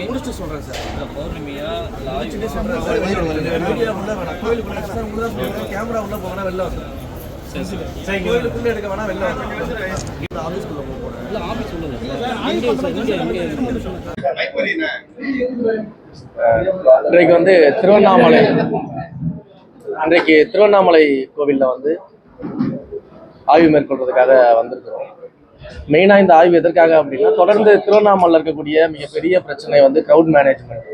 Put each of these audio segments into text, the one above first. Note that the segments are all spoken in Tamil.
முடிச்சுட்டு சொல்றேன் சார். பௌர்ணமியா கேமரா உள்ள போனா வெளில வந்துடும். கோயிலுக்குள்ள எடுக்க வேணா வெளில ஆபீஸ்க்குள்ள போறேன். இல்ல ஆபீஸ் சொல்லுங்க. இன்றைக்கு வந்து திருவண்ணாமலை கோவிலில் வந்து ஆய்வு மேற்கொள்றதுக்காக வந்திருக்கிறோம். மெயினாக இந்த ஆய்வு எதற்காக அப்படின்னா, தொடர்ந்து திருவண்ணாமலையில் இருக்கக்கூடிய மிகப்பெரிய பிரச்சனை வந்து crowd management,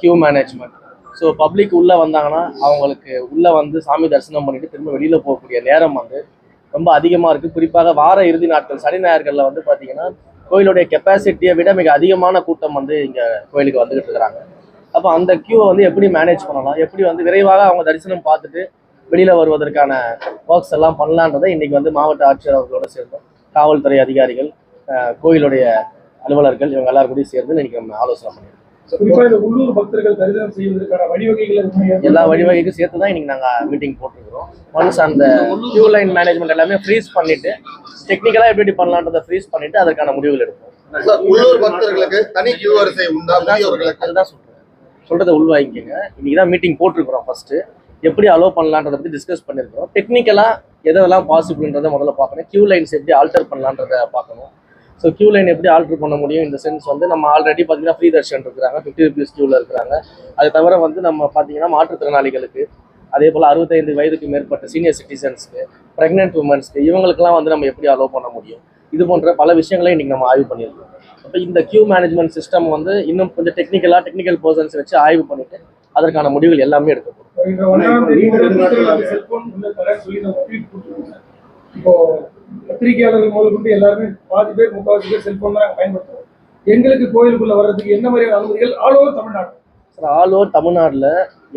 queue management. So public உள்ளே வந்தாங்கன்னா அவங்களுக்கு உள்ளே வந்து சாமி தரிசனம் பண்ணிட்டு திரும்ப வெளியில் போகக்கூடிய நேரம் வந்து ரொம்ப அதிகமாக இருக்குது. குறிப்பாக வார இறுதி நாட்கள் சனி ஞாயிறுகளில் வந்து பார்த்தீங்கன்னா கோயிலுடைய கெப்பாசிட்டியை விட மிக அதிகமான கூட்டம் வந்து இங்கே கோயிலுக்கு வந்துகிட்டு இருக்கிறாங்க. அப்போ அந்த கியூவை வந்து எப்படி மேனேஜ் பண்ணலாம், எப்படி வந்து விரைவாக அவங்க தரிசனம் பார்த்துட்டு வெளியில் வருவதற்கான ஒர்க்ஸ் எல்லாம் பண்ணலான்றதை இன்றைக்கி வந்து மாவட்ட ஆட்சியர் அவர்களோட சேர்ந்தோம், காவல்துறை அதிகாரிகள், கோயிலுடைய அலுவலர்கள், இவங்க எல்லாரும் கூட சேர்ந்து இன்னைக்கு நம்ம ஆலோசனை பண்ணியிருக்கோம். உள்ளூர் பக்தர்கள் தரிசனம் செய்வதற்கான வழிவகைகள் எல்லா வழிவகைக்கும் சேர்த்து தான் இன்னைக்கு நாங்கள் மீட்டிங் போட்டிருக்கிறோம். ஒன்ஸ் அந்த கியூ லைன் மேனேஜ்மெண்ட் எல்லாமே ஃப்ரீஸ் பண்ணிட்டு டெக்னிக்கலாக எப்படி பண்ணலான்றதை ஃப்ரீஸ் பண்ணிட்டு அதற்கான முடிவுகள் எடுப்போம். உள்ளூர் பக்தர்களுக்கு தனி கியூ வரிசை உண்டா? அதுதான் சொல்றதை உள்வாங்கிக்கங்க. இன்னைக்கு தான் மீட்டிங் போட்டிருக்கிறோம். ஃபர்ஸ்ட் எப்படி அலோவ் பண்ணலான்றதை பற்றி டிஸ்கஸ் பண்ணியிருக்கிறோம். டெக்னிக்கலாக எதெல்லாம் பாசிபிள்ன்றதை முதல்ல பார்க்கணும். கியூ லைன்ஸ் எப்படி ஆல்டர் பண்ணலான்றதை பார்க்கணும். ஸோ கியூ லைன் எப்படி ஆல்டர் பண்ண முடியும் இந்த சென்ஸ் வந்து நம்ம ஆல்ரெடி பார்த்தீங்கன்னா ஃப்ரீ தர்ஷன் இருக்கிறாங்க, 50 rupees கியூவில் இருக்கிறாங்க. அது தவிர வந்து நம்ம பார்த்தீங்கன்னா மாற்றுத்திறனாளிகளுக்கு, அதே போல் 65 வயதுக்கு மேற்பட்ட சீனியர் சிட்டிசன்ஸ்க்கு, ப்ரெக்னென்ட் உமன்ஸ்க்கு, இவங்களுக்குலாம் வந்து நம்ம எப்படி அலோவ் பண்ண முடியும், இது போன்ற பல விஷயங்களை இன்றைக்கி நம்ம ஆய்வு பண்ணியிருக்கோம். அப்போ இந்த கியூ மேனேஜ்மெண்ட் சிஸ்டம் வந்து இன்னும் கொஞ்சம் டெக்னிக்கல் பர்சன்ஸ் வச்சு ஆய்வு பண்ணிட்டு அதற்கான முடிவுகள் எல்லாமே எடுக்கப்படும். இப்போ பத்திரிகையாளர்கள் முதல் கொண்டு எல்லாருமே பாதி பேர் 30 பேர் செல்போன் தான் பயன்படுத்துவோம். எங்களுக்கு கோயிலுக்குள்ள வர்றதுக்கு என்ன மாதிரியான அனுமதிகள் all over Tamil Nadu? All over தமிழ்நாட்டில்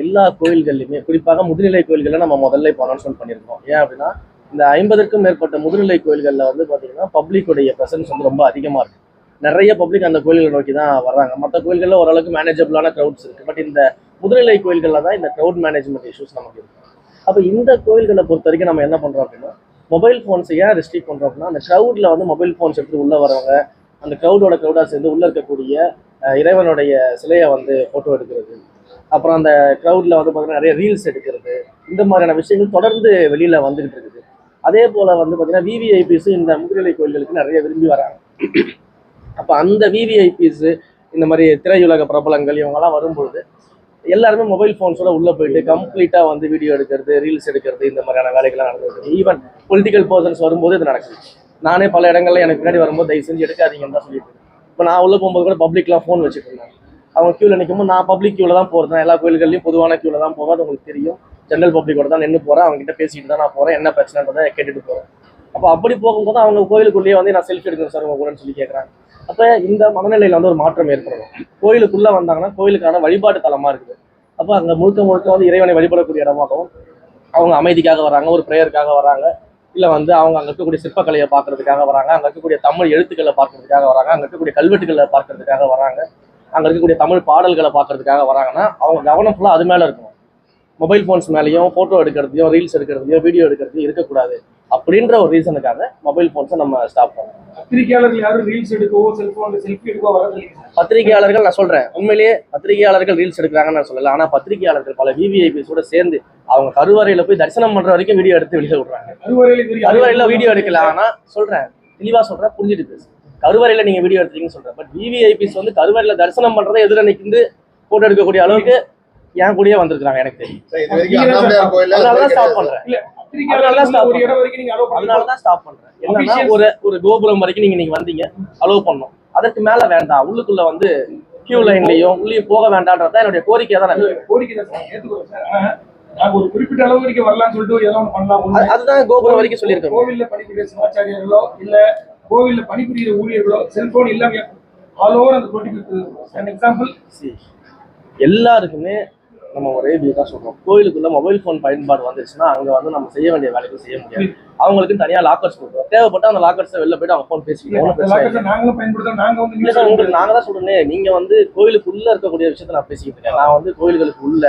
எல்லா கோயில்கள்லையுமே, குறிப்பாக முதுநிலை கோயில்களில் நம்ம முதல்ல இப்போ அனௌன்ஸ்மெண்ட் பண்ணியிருக்கோம். ஏன் அப்படின்னா இந்த 50க்கும் மேற்பட்ட முதுநிலை கோயில்களில் வந்து பார்த்தீங்கன்னா பப்ளிக்குடைய ப்ரெசன்ஸ் வந்து ரொம்ப அதிகமாக இருக்குது. நிறைய பப்ளிக் அந்த கோயில்களை நோக்கி தான் வர்றாங்க. மற்ற கோயில்களில் ஓரளவுக்கு மேனேஜபிளான க்ரௌட்ஸ் இருக்குது. பட் இந்த முதுநிலை கோயில்களில் தான் இந்த க்ரௌட் மேனேஜ்மெண்ட் இஷ்யூஸ் நமக்கு இருக்குது. அப்போ இந்த கோயில்களை பொறுத்த வரைக்கும் நம்ம என்ன பண்ணுறோம் அப்படின்னா, மொபைல் ஃபோன்ஸ் ஏன் ரெஸ்ட்ரிக்ட் பண்ணுறோம் அப்படின்னா, அந்த க்ரௌடில் வந்து மொபைல் ஃபோன்ஸ் எடுத்து உள்ளே வரவங்க, அந்த க்ரௌடாக சேர்ந்து உள்ளே இருக்கக்கூடிய இறைவனுடைய சிலையை வந்து ஃபோட்டோ எடுக்கிறது, அப்புறம் அந்த க்ரௌடில் வந்து பார்த்தீங்கன்னா நிறைய ரீல்ஸ் எடுக்கிறது, இந்த மாதிரியான விஷயங்கள் தொடர்ந்து வெளியில் வந்துகிட்டு இருக்குது. அதே போல் வந்து பார்த்தீங்கன்னா விவிஐபிஸும் இந்த முதுநிலை கோயில்களுக்கு நிறைய விரும்பி வராங்க. அப்போ அந்த விவிஐபிஸு, இந்த மாதிரி திரையுலக பிரபலங்கள் இவங்கெல்லாம் வரும்பொழுது எல்லாருமே மொபைல் ஃபோன்ஸோட உள்ளே போயிட்டு கம்ப்ளீட்டாக வந்து வீடியோ எடுக்கிறது, ரீல்ஸ் எடுக்கிறது, இந்த மாதிரியான வேலைகள்லாம் நடந்துருக்கு. ஈவன் பொலிட்டிக்கல் பர்சன்ஸ் வரும்போது இது நடக்குது. நானே பல இடங்களில் எனக்கு பின்னாடி வரும்போது தயவு செஞ்சு எடுக்காதீங்கன்னு தான் சொல்லிட்டு. இப்போ நான் உள்ளே போகும்போது கூட பப்ளிக்லாம் ஃபோன் வச்சுட்டு இருந்தேன். அவங்க க்யூவில் நிற்கும்போது நான் பப்ளிக் க்யூவில் தான் போகிறேன். எல்லா கோயில்கள்லையும் பொதுவான க்யூவில் தான் போவேன். அது உங்களுக்கு தெரியும். ஜென்ரல் பப்ளிக்கோட தான் நின்று போகிறேன். அவங்ககிட்ட பேசிட்டு தான் நான் போகிறேன். என்ன பிரச்சனைன்றதை கேட்டுட்டு போகிறேன். அப்போ அப்படி போகும்போது அவங்க கோயிலுக்குள்ளேயே வந்து நான் செல்ஃபி எடுக்கணும் சார் உங்க கூடன்னு சொல்லி கேட்குறாங்க. அப்போ இந்த மனநிலையில் வந்து ஒரு மாற்றம் ஏற்படணும். கோயிலுக்குள்ளே வந்தாங்கன்னா கோயிலுக்கான வழிபாட்டு தலமாக இருக்குது. அப்போ அங்கே முழுக்க வந்து இறைவனை வழிபடக்கூடிய இடமாகவும், அவங்க அமைதிக்காக வராங்க, ஒரு ப்ரேயருக்காக வராங்க, இல்லை வந்து அவங்க அங்கே இருக்கக்கூடிய சிற்பக்கலையை பார்க்கறதுக்காக வராங்க, அங்கே இருக்கக்கூடிய தமிழ் எழுத்துக்களை பார்க்கறதுக்காக வராங்க, அங்கே இருக்கக்கூடிய கல்வெட்டுகளை பார்க்கறதுக்காக வராங்க, அங்கே இருக்கக்கூடிய தமிழ் பாடல்களை பார்க்கறதுக்காக வராங்கன்னா அவங்க கவனம் ஃபுல்லாக அது மேலே இருக்கணும். மொபைல் ஃபோன்ஸ் மேலேயும் ஃபோட்டோ எடுக்கிறதையும் ரீல்ஸ் எடுக்கிறதையும் வீடியோ எடுக்கிறதையும் இருக்கக்கூடாது. அப்படின்ற ஒரு ரீசனுக்காக மொபைல் ஃபோன்ஸை நம்ம ஸ்டாப் பண்ணோம். பத்திரிகையாளர்கள் யாரும் ரீல்ஸ் எடுக்கவோ செல்போன்ல செல்ஃபி எடுக்கவோ வரது? பத்திரிகையாளர்கள் நான் சொல்றேன், உண்மையிலேயே பத்திரிகையாளர்கள் ரீல்ஸ் எடுக்கிறாங்கன்னு நான் சொல்லல. ஆனா பத்திரிகையாளர்கள் பல விவிஐபிஸோட சேர்ந்து அவங்க கருவறையில போய் தரிசனம் பண்ற வரைக்கும் வீடியோ எடுத்து வெளியே விடுறாங்க. கருவறையில வீடியோ எடுக்கல. ஆனா சொல்றேன், தெளிவா சொல்றேன், புரிஞ்சுட்டு பேசு. கருவறையில நீங்க வீடியோ எடுத்தீங்கன்னு சொல்றேன். பட் விவிஐபிஸ் வந்து கருவறையில தரிசனம் பண்றதை எதிர நிற்கிந்து போட்டோ எடுக்கக்கூடிய அளவுக்கு என் கூடயே வந்திருக்காங்க. எனக்கு தெரியும். அதனாலதான் ஸ்டாப் பண்றேன். அதனாலதான் ஸ்டாப் பண்றேன். என்னன்னா ஒரு கோபுரம் வரைக்கும் நீங்க வந்தீங்க, அலோவ் பண்ணோம். அதற்கு மேல வேண்டாம். உள்ளுக்குள்ள வந்து கியூ லைன்லயும் உள்ளயும் போக வேண்டாம்ன்றதான் என்னுடைய கோரிக்கை தான். ஒரு குறிப்பிட்ட அளவு வரைக்கும் வரலாம்னு சொல்லிட்டு ஏதோ பண்ணலாம். அதுதான் கோபுரம் வரைக்கும் சொல்லியிருக்கோம். கோவில்ல பணிபுரிய சிவாச்சாரியர்களோ இல்ல கோவில்ல பணிபுரிகிற ஊழியர்களோ செல்போன் இல்லாம ஆல் ஓவர் அந்த 20 எக்ஸாம்பிள் எல்லாருக்குமே நம்ம ஒரே வியூ தான் சொல்றோம். கோயிலுக்குள்ள மொபைல் ஃபோன் பயன்பாடு வந்துருச்சுன்னா அங்க வந்து நம்ம செய்ய வேண்டிய வேலைக்கு செய்ய முடியாது. அவங்களுக்கு தனியா லாக்கர்ஸ் கொடுக்குறோம். தேவைப்பட்ட அந்த லாக்கர்ஸை வெளில போயிட்டு அவங்க ஃபோன் பேசிக்கலாம். உங்களுக்கு நாங்க தான் சொல்றேன், நீங்க வந்து கோயிலுக்குள்ள இருக்கக்கூடிய விஷயத்த நான் பேசிக்கிட்டு இருக்கேன். நான் வந்து கோயில்களுக்கு உள்ள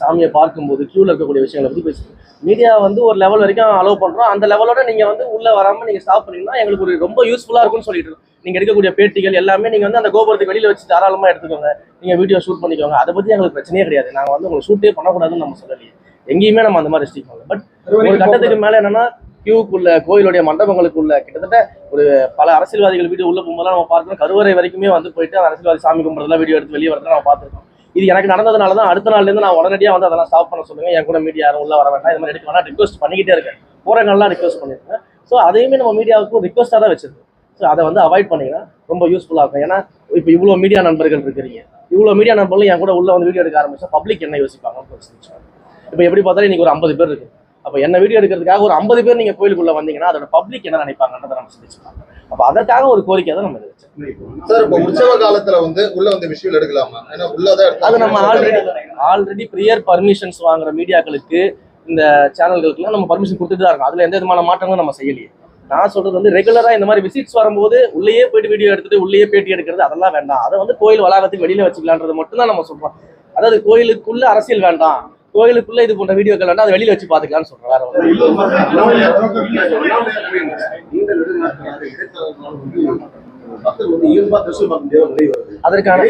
சாமியை பார்க்கும்போது கியூல இருக்கக்கூடிய விஷயங்களை பத்தி பேசுறோம். மீடியா வந்து ஒரு லெவல் வரைக்கும் அலோவ் பண்றோம். அந்த லெவலோட நீங்க வந்து உள்ள வராம நீங்க ஸ்டாப் பண்ணீங்கன்னா எங்களுக்கு ஒரு ரொம்ப யூஸ்ஃபுல்லா இருக்கும்னு சொல்லிட்டு இருக்கோம். நீங்க எடுக்கக்கூடிய பேட்டிகள் எல்லாமே நீங்க வந்து அந்த கோபுரத்துக்கு வெளியில வச்சு தாராளமா எடுத்துக்கோங்க, நீங்க வீடியோ ஷூட் பண்ணிக்கோங்க, அதை பத்தி எங்களுக்கு பிரச்சனையே கிடையாது. நாங்க வந்து உங்களுக்கு ஷூட்டே பண்ணக்கூடாதுன்னு நம்ம சொல்லலையே, எங்கேயுமே நம்ம அந்த மாதிரி ரெஸ்ட்ரிக்ட் பண்ணல. பட் ஒரு கட்டத்துக்கு மேல என்னன்னா கியூக்குள்ள கோயிலுடைய மண்டபங்களுக்குள்ள கிட்டத்தட்ட ஒரு பல அரசியல்வாதிகள் வீடியோ உள்ள போகும்போது நம்ம பார்க்கணும், கருவறை வரைக்குமே வந்து போயிட்டு அரசியல்வாதி சாமி கும்பிட்றதுலாம் வீடியோ எடுத்து வெளியே வரதான் நம்ம பார்த்துருக்கோம். இது எனக்கு நடந்ததுனால தான் அடுத்த நாள்ல இருந்து நான் உடனடியாக வந்து அதெல்லாம் ஸ்டாப் பண்ண சொல்லுங்க, என் கூட மீடியா யாரும் உள்ள வர வேண்டாம், இது மாதிரி எடுக்க வேணாம் ரிக்வஸ்ட் பண்ணிக்கிட்டே இருக்கேன். போறவங்கலாம் ரிக்வஸ்ட் பண்ணியிருக்கேன். ஸோ அதையுமே நம்ம மீடியாவுக்கும் ரிக்வஸ்ட்டாக தான் வச்சிருக்கோம். ஸோ அதை வந்து அவாய்ட் பண்ணிங்கன்னா ரொம்ப யூஸ்ஃபுல்லாக இருக்கும். ஏன்னா இப்போ இவ்வளோ மீடியா நண்பர்கள் இருக்கிறீங்க, இவ்வளோ மீடியா நண்பர்களும் என் கூட உள்ள வந்து வீடியோ எடுக்க ஆரம்பிச்சா பப்ளிக் என்ன யோசிப்பாங்கன்னு. இப்போ எப்படி பார்த்தாலும் இன்னைக்கு ஒரு 50 பேர் இருக்கு. அப்போ என்ன வீடியோ எடுக்கிறதுக்காக ஒரு 50 பேர் நீங்க கோயிலுக்குள்ள வந்தீங்கன்னா அதோட பப்ளிக் என்ன நினைப்பாங்கன்றதை நம்ம சிந்திச்சுப்பாங்க. அப்போ அதற்காக ஒரு கோரிக்கை தான் நம்ம வச்சோம். சார் இப்போ உற்சவ காலத்துல வந்து உள்ள வந்து விஷுவல் எடுக்கலாமா? ஏன்னா உள்ளதான் அது நம்ம ஆல்ரெடி ப்ரியர் பர்மிஷன்ஸ் வாங்குற மீடியாக்களுக்கு இந்த சேனல்களுக்குலாம் நம்ம பர்மிஷன் கொடுத்துட்டு தான் இருக்கோம். அதுல எந்த விதமான மாற்றங்களும் நம்ம செய்யலையே. நான் சொல்றது வந்து ரெகுலரா இந்த மாதிரி விசிட்ஸ் வரும்போது உள்ளேயே போயிட்டு வீடியோ எடுத்துட்டு உள்ளேயே பேட்டி எடுக்கிறது அதெல்லாம் வேண்டாம். அதை வந்து கோயில் வளாகத்துக்கு வெளியில வச்சுக்கலான்றது மட்டும் தான் நம்ம சொல்றோம். அதாவது கோயிலுக்குள்ள அரசியல் வேண்டாம், கோயிலுக்குள்ள இது போன்ற வீடியோக்கள் வேண்டாம், அதை வெளியில வச்சு பாத்துக்கலாம்னு சொல்றேன். வேற அதற்கான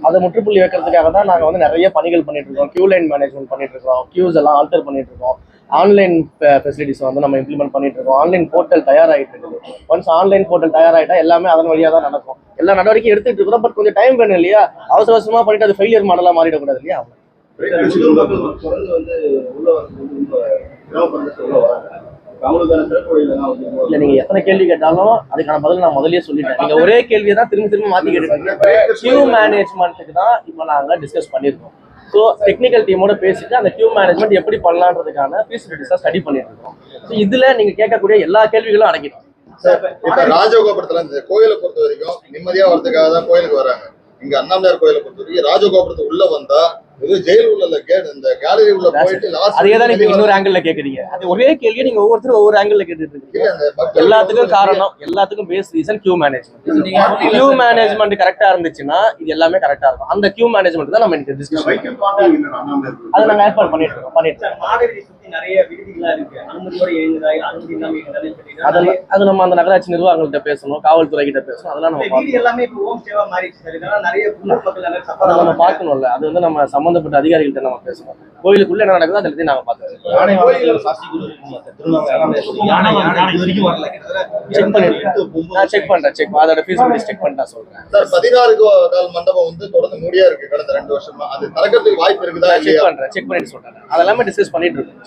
அதை முற்றுப்புள்ளி வைக்கிறதுக்காக தான் நாங்க வந்து நிறைய பணிகள் பண்ணிட்டு இருக்கோம். கியூ லைன் மேனேஜ்மெண்ட் பண்ணிட்டு இருக்கோம், கியூஸ் எல்லாம் ஆல்டர் பண்ணிட்டு இருக்கோம், ஆன்லைன் ஃபெசிலிட்டிஸ் வந்து நம்ம இம்ப்ளிமெண்ட் பண்ணிட்டு இருக்கோம், ஆன்லைன் போர்ட்டல் தயாராகிட்டு இருக்குது. ஒன்ஸ் ஆன்லைன் போர்ட்டல் தயாராகிட்டா எல்லாமே அதன் வழியாக தான் நடக்கும். எல்லா நடவடிக்கையும் எடுத்துட்டு இருக்கிறோம். பட் கொஞ்சம் டைம் வேணும் இல்லையா? அவசர அவசரமா பண்ணிட்டு அது ஃபெயிலியர் மாடலா மாறிடக்கூடாது இல்லையா? இல்ல நீங்க எத்தனை கேள்வி கேட்டாலும் அதுக்கான பதில் நான் முதல்லயே சொல்லிட்டேன். நீங்க ஒரே கேள்வியை தான் திரும்ப திரும்ப மாத்தி கேட்டுருக்கீங்க. கியூ மேனேஜ்மெண்ட்டுக்கு தான் இப்போ நாங்க டிஸ்கஸ் பண்ணியிருக்கோம். ஸோ டெக்னிக்கல் டீமோட பேசிட்டு அந்த கியூ மேனேஜ்மெண்ட் எப்படி பண்ணலான்றதுக்கான ஃபீஸிபிலிட்டிஸா ஸ்டடி பண்ணிட்டு இருக்கோம். ஸோ இதுல நீங்க கேட்கக்கூடிய எல்லா கேள்விகளும் அடங்கிடும். சார் இப்ப ராஜகோபுரத்துல இந்த கோயிலை பொறுத்த வரைக்கும் நிம்மதியா வரதுக்காக தான் கோயிலுக்கு வராங்க. இங்க அண்ணாமலையார் கோயிலை பொறுத்த வரைக்கும் ராஜகோபுரத்துக்கு உள்ள வந்தா இது ஜெயில் உள்ள இந்த கேலரி உள்ள போயிட்டு அதே தான் நீங்க இன்னொரு ஆங்கிள் கேக்குறீங்க. அது ஒரே கேள்வியை நீங்க ஒவ்வொருத்தரும் ஒவ்வொரு ஆங்கிள் கேட்டுட்டு இருக்கீங்க. எல்லாத்துக்கும் காரணம், எல்லாத்துக்கும் base reason queue management. Queue management கரெக்டா இருந்துச்சுன்னா இது எல்லாமே கரெக்டா இருக்கும். அந்த கியூ மேனேஜ்மெண்ட் தான் நம்ம இன்னைக்கு டிஸ்கஸ் அதை நாங்க ஏற்பாடு பண்ணிட்டு இருக்கோம். நிறைய விடுதிகளா இருக்கு, அனுமதியோட இயங்குதா அனுமதி இல்லாம இயங்குதா, அது நம்ம அந்த நகராட்சி நிர்வாகங்கள்ட்ட பேசணும், காவல்துறை கிட்ட பேசணும். அதெல்லாம் நம்ம எல்லாமே இப்போ ஹோம் சேவா மாறிடுச்சு சார். இதெல்லாம் நிறைய நம்ம பார்க்கணும்ல. அது வந்து நம்ம சம்பந்தப்பட்ட அதிகாரிகள்ட்ட நம்ம பேசணும். கோயிலுக்குள்ள என்ன நடக்குதோ அதை பத்தி நாங்க பார்க்கணும். செக் பண்றேன். அதோட ஃபீஸிபிலிட்டி செக் பண்ணி நான் சொல்றேன். சார் 16 கால் மண்டபம் வந்து தொடர்ந்து மூடியா இருக்கு கடந்த 2 வருஷமா. அது திறக்கிறதுக்கு வாய்ப்பு இருக்குதா? செக் பண்ணிட்டு சொல்றேன். அதெல்லாமே டிஸ்கஸ் பண்ணிட்டு இருக்கோம்.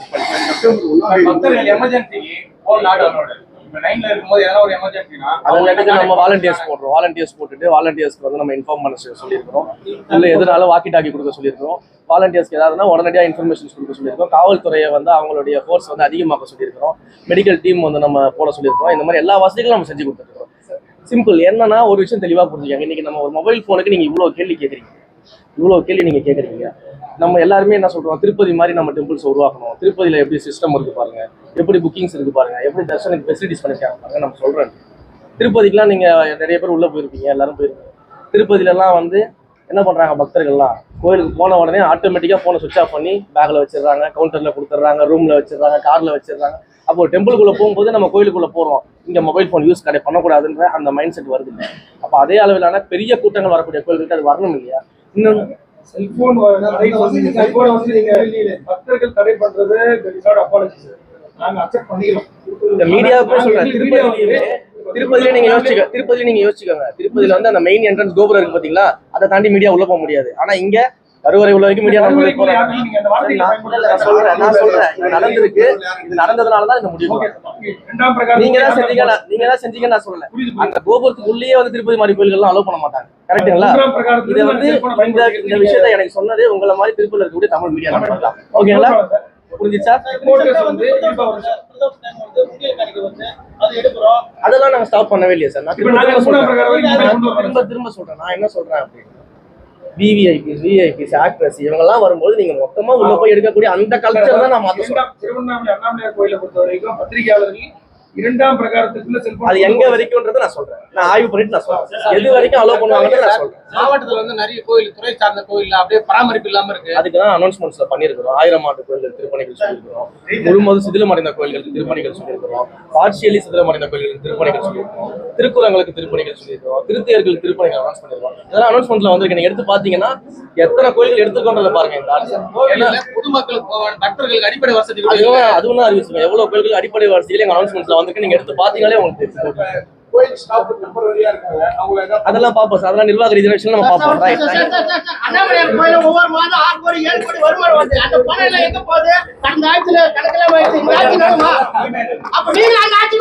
நம்ம வாலண்டியர்ஸ் போடுறோம். வாலண்டியர்ஸ் போட்டுட்டு வாலண்டியர்ஸ்க்கு வந்து நம்ம இன்ஃபார்ம் பண்ண சொல்லியிருக்கிறோம். இல்ல எதுனாலும் வாக்கி டாக்கி கொடுக்க சொல்லியிருக்கிறோம். வாலண்டியர்ஸ்க்கு ஏதாவதுனா உடனடியாக இன்ஃபர்மேஷன்ஸ் கொடுக்க சொல்லியிருக்கோம். காவல்துறையை வந்து அவங்களுடைய ஃபோர்ஸ் வந்து அதிகமாக்க சொல்லியிருக்கிறோம். மெடிக்கல் டீம் வந்து நம்ம போட சொல்லியிருக்கிறோம். இந்த மாதிரி எல்லா வசதிகளும் நம்ம செஞ்சு கொடுத்துருக்கோம். சிம்பிள். என்னன்னா ஒரு விஷயம் தெளிவாக புரிஞ்சுக்காங்க. இன்னைக்கு நம்ம ஒரு மொபைல் ஃபோனுக்கு நீங்க இவ்வளோ கேள்வி கேட்குறீங்க. நம்ம எல்லாருமே என்ன சொல்றோம், திருப்பதி மாதிரி நம்ம டெம்பிள்ஸ் உருவாக்கணும், திருப்பதியில எப்படி சிஸ்டம் இருக்கு பாருங்க, எப்படி புக்கிங்ஸ் இருக்கு பாருங்க, எப்படி தர்ஷனுக்கு ஃபெசிலிட்டிஸ் பண்ணிருக்காங்க பாருங்க. நம்ம சொல்றேன், திருப்பதிக்கெல்லாம் நீங்க நிறைய பேர் உள்ள போயிருப்பீங்க, எல்லாரும் போயிருப்பீங்க. திருப்பதியிலலாம் வந்து என்ன பண்றாங்க, பக்தர்கள்லாம் கோயிலுக்கு போன உடனே ஆட்டோமேட்டிக்கா போனை சுவிச் ஆஃப் பண்ணி பேக்ல வச்சிடறாங்க, கவுண்டர்ல கொடுத்துட்றாங்க, ரூம்ல வச்சிடறாங்க, கார்ல வச்சிடறாங்க. அப்போ டெம்பிளுக்குள்ள போகும்போது நம்ம கோயிலுக்குள்ள போறோம், இங்க மொபைல் ஃபோன் யூஸ் பண்ணக்கூடாதுன்ற அந்த மைண்ட் செட் வருது இல்லை. அப்போ அதே அளவிலான பெரிய கூட்டங்கள் வரக்கூடிய கோயிலுக்கு அது வரணும் இல்லையா? இன்னொன்று செல்போன் பக்தர்கள் தடை பண்றது நாங்க அக்செப்ட் பண்ணிக்கிறோம். இந்த மீடியாவுக்கு சொல்றேன். திருப்பதியில நீங்க யோசிச்சுக்கோங்க. திருப்பதியில வந்து அந்த மெயின் என்ட்ரன்ஸ் கோபுரம் இருக்கு பாத்தீங்களா, அதை தாண்டி மீடியா உள்ள போக முடியாது. ஆனா இங்க கருவறை உள்ள வரைக்கும் மீடியா நான் சொல்றேன் இது நடந்திருக்கு. இது நடந்ததுனாலதான் இந்த முடிவு நீங்க தான் செஞ்சீங்க நான் சொல்லல. அந்த கோபுரத்துக்கு உள்ளேயே வந்து திருப்பதி மாதிரி கோயில்கள்லாம் அலோவ் பண்ண மாட்டாங்க. கரெக்டுங்களா? இதை வந்து இந்த விஷயத்த எனக்கு சொன்னது உங்களை மாதிரி திருப்பதியில இருக்கக்கூடிய தமிழ் மீடியா. ஓகேங்களா? புரிஞ்சிச்சா? அதெல்லாம் நாங்க ஸ்டாப் பண்ணவே இல்லையா சார்? நான் திரும்ப சொல்றேன். நான் என்ன சொல்றேன் அப்படின்னு, விவிஐபிஸ் ஆக்ட்ரஸ் இவங்கெல்லாம் வரும்போது நீங்க மொத்தமா உள்ள போய் எடுக்கக்கூடிய அந்த கல்ச்சர் தான் நான் மாத்த சொல்றேன். திருவண்ணாமலை அண்ணாமலையார் கோயிலை பொறுத்த வரைக்கும் பத்திரிகையாளர்கள் 2ஆம் பிரகாரத்துக்குள்ள செல்போன் அது எங்க வரைக்கும்ன்றதை நான் சொல்றேன். நான் ஆய்வு பண்ணிட்டு நான் சொல்றேன் எது வரைக்கும் அலோவ் பண்ணுவாங்கன்னு நான் சொல்றேன். மாவட்டத்துல வந்து நிறைய கோயில் துறை சார்ந்த கோயில் அப்படியே பராமரிப்பு இல்லாம இருக்கு. அதுக்கு தான் அனௌன்ஸ்மெண்ட்ஸ்ல பண்ணியிருக்கிறோம். 1000 ஆண்டு கோயில்கள் திருப்பணிகள் சொல்லியிருக்கிறோம். முழுவதும் சிதிலமடைந்த கோயில்களுக்கு திருப்பணிகள் சொல்லியிருக்கிறோம். பார்ஷியலி சிதிலமடைந்த கோயில்களுக்கு திருப்பணிகள் சொல்லியிருக்கிறோம். திருக்குறங்களுக்கு திருப்பணிகள் சொல்லியிருக்கிறோம். திருத்தேர்களுக்கு திருப்பணிகள் அனௌன்ஸ் பண்ணியிருக்கோம். இதெல்லாம் அனௌன்ஸ்மெண்ட்ல வந்திருக்கு. நீங்க எடுத்து பாத்தீங்கன்னா எத்தனை கோயில்கள் எடுத்துக்கொண்டதை பாருங்க. இந்த கோவில்ல பொதுமக்களுக்கு பக்தர்களுக்கு அடிப்படை வசதி கூட அதுவும் அறிவிச்சிருக்கோம். எவ்வளவு கோயில்கள் அடிப்படை வசதிகள் எங்க அனௌன்ஸ்மெண்ட்ல வந்திருக்கு. நீங்க எடுத்து பாத்தீங்களே உங்களுக்கு தெரியும். கோயில் ஸ்டாஃப் டெம்பரரியா இருக்காங்க. அவங்க அதெல்லாம் பாப்போம். அதெல்லாம் நிர்வாக ரீதியான விஷயம் நம்ம பாப்போம். அண்ணாமலையார் கோயில ஒவ்வொரு மாதம் 6 கோடி 7 கோடி வருமானம் வருது. அந்த பணம் எல்லாம் எங்க போகுது? கடந்த ஆட்சியில கணக்கெல்லாம் வச்சு இந்த ஆட்சி நடமா? அப்ப நீங்க அந்த ஆட்சி